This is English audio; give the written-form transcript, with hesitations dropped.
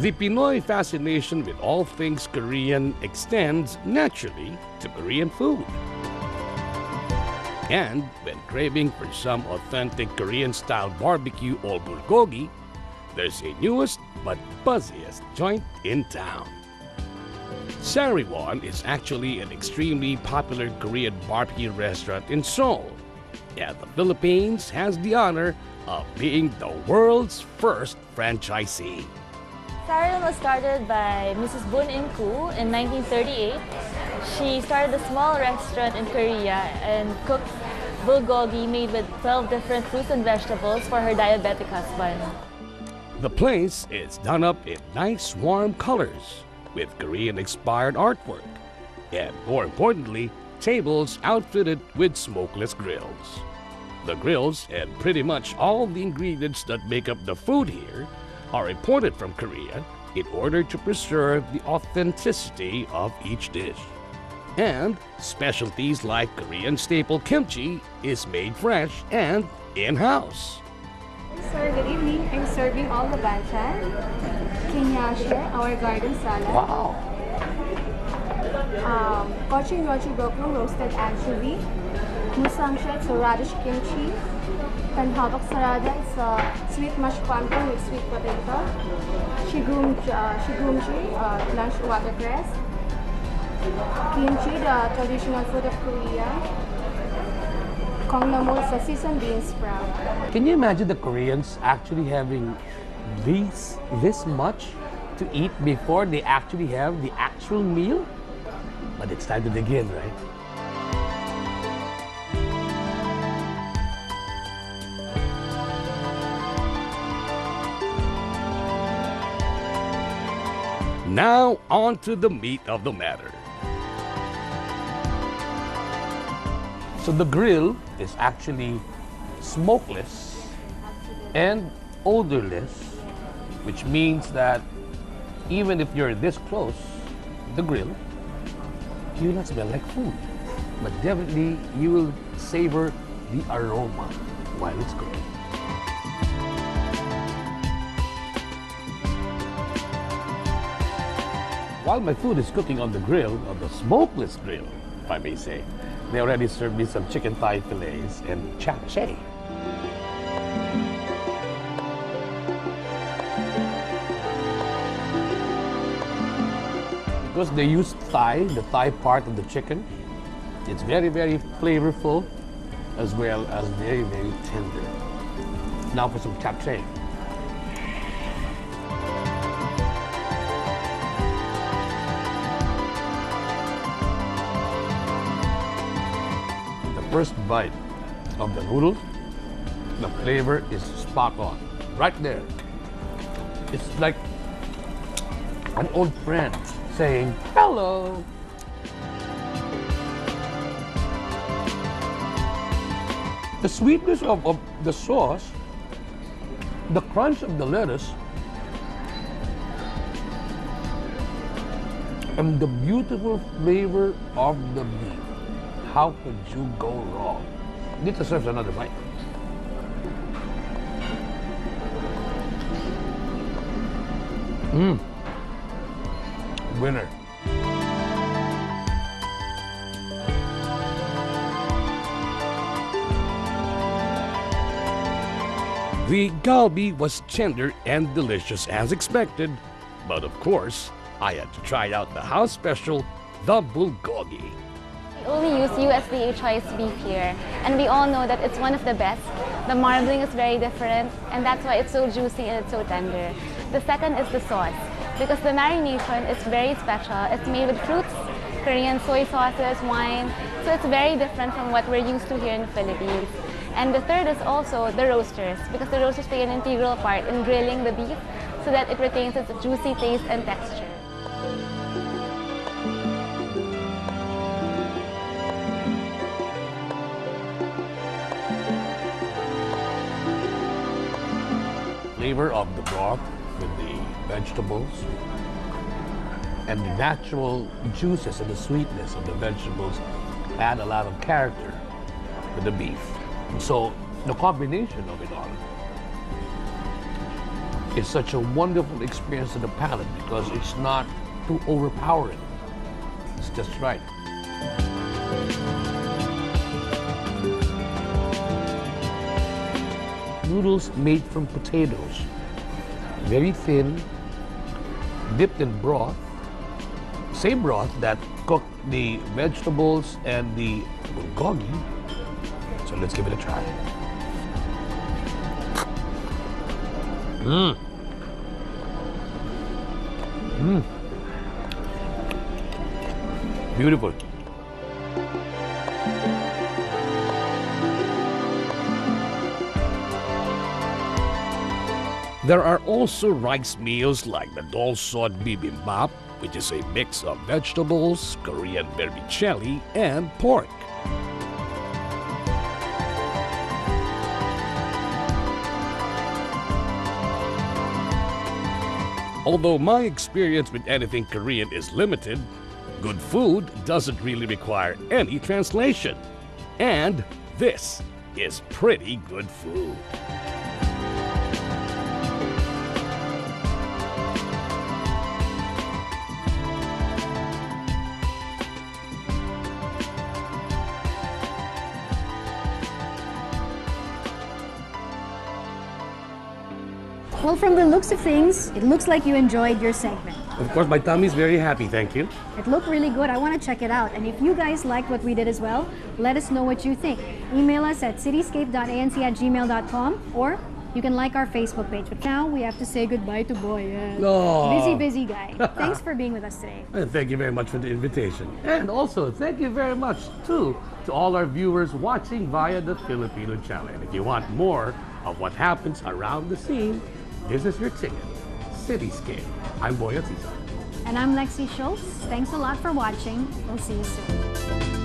The Pinoy fascination with all things Korean extends naturally to Korean food. And when craving for some authentic Korean-style barbecue or bulgogi, there's a newest but buzziest joint in town. Sariwon is actually an extremely popular Korean barbecue restaurant in Seoul, and the Philippines has the honor of being the world's first franchisee. Sariwon was started by Mrs. Boon In-koo in 1938. She started a small restaurant in Korea and cooked bulgogi made with 12 different fruits and vegetables for her diabetic husband. The place is done up in nice warm colors with Korean-inspired artwork, and more importantly, tables outfitted with smokeless grills. The grills and pretty much all the ingredients that make up the food here are imported from Korea in order to preserve the authenticity of each dish. And specialties like Korean staple kimchi is made fresh and in-house. Sir, good evening. I'm serving all the banchan, kinyashe, our garden salad. Wow! Kochin rochi gokung, roasted anchovy, musamshe, it's a radish kimchi, tanhabak sarada, it's a sweet mashed pumpkin with sweet potato, shigumji, blanched watercress, kimchi, the traditional food of Korea, kongnamul, it's a seasoned bean sprout. Can you imagine the Koreans actually having this much to eat before they actually have the actual meal? But it's time to begin, right? Now on to the meat of the matter. So the grill is actually smokeless and odorless, which means that even if you're this close to the grill, you will not smell like food. But definitely you will savor the aroma while it's cooking. While my food is cooking on the grill, on the smokeless grill, if I may say, they already served me some chicken thigh fillets and japchae. Because they use thigh, the thigh part of the chicken, it's very, very flavorful as well as very, very tender. Now for some japchae. First bite of the noodles, the flavor is spot on, right there. It's like an old friend saying, hello. The sweetness of the sauce, the crunch of the lettuce, and the beautiful flavor of the beef. How could you go wrong? This deserves another bite. Winner. The galbi was tender and delicious as expected, but of course, I had to try out the house special, the bulgogi. We only use USDA choice beef here, and we all know that it's one of the best. The marbling is very different, and that's why it's so juicy and it's so tender. The second is the sauce, because the marination is very special. It's made with fruits, Korean soy sauces, wine, so it's very different from what we're used to here in the Philippines. And the third is also the roasters, because the roasters play an integral part in grilling the beef so that it retains its juicy taste and texture. Flavor of the broth with the vegetables and the natural juices and the sweetness of the vegetables add a lot of character to the beef. So the combination of it all is such a wonderful experience to the palate because it's not too overpowering. It's just right. Noodles made from potatoes, very thin, dipped in broth, same broth that cooked the vegetables and the bulgogi. So let's give it a try. Mmm. Mmm. Beautiful. There are also rice meals like the dolsod bibimbap, which is a mix of vegetables, Korean vermicelli, and pork. Although my experience with anything Korean is limited, good food doesn't really require any translation. And this is pretty good food. Well, from the looks of things, it looks like you enjoyed your segment. Of course, my tummy's very happy, thank you. It looked really good. I want to check it out. And if you guys liked what we did as well, let us know what you think. Email us at cityscape.anc@gmail.com or you can like our Facebook page. But now we have to say goodbye to Boyet. Oh. Busy guy. Thanks for being with us today. And thank you very much for the invitation. And also, thank you very much, too, to all our viewers watching via the Filipino channel. And if you want more of what happens around the scene, this is your ticket, CityScape. I'm Boyet Sison. And I'm Lexi Schultz. Thanks a lot for watching. We'll see you soon.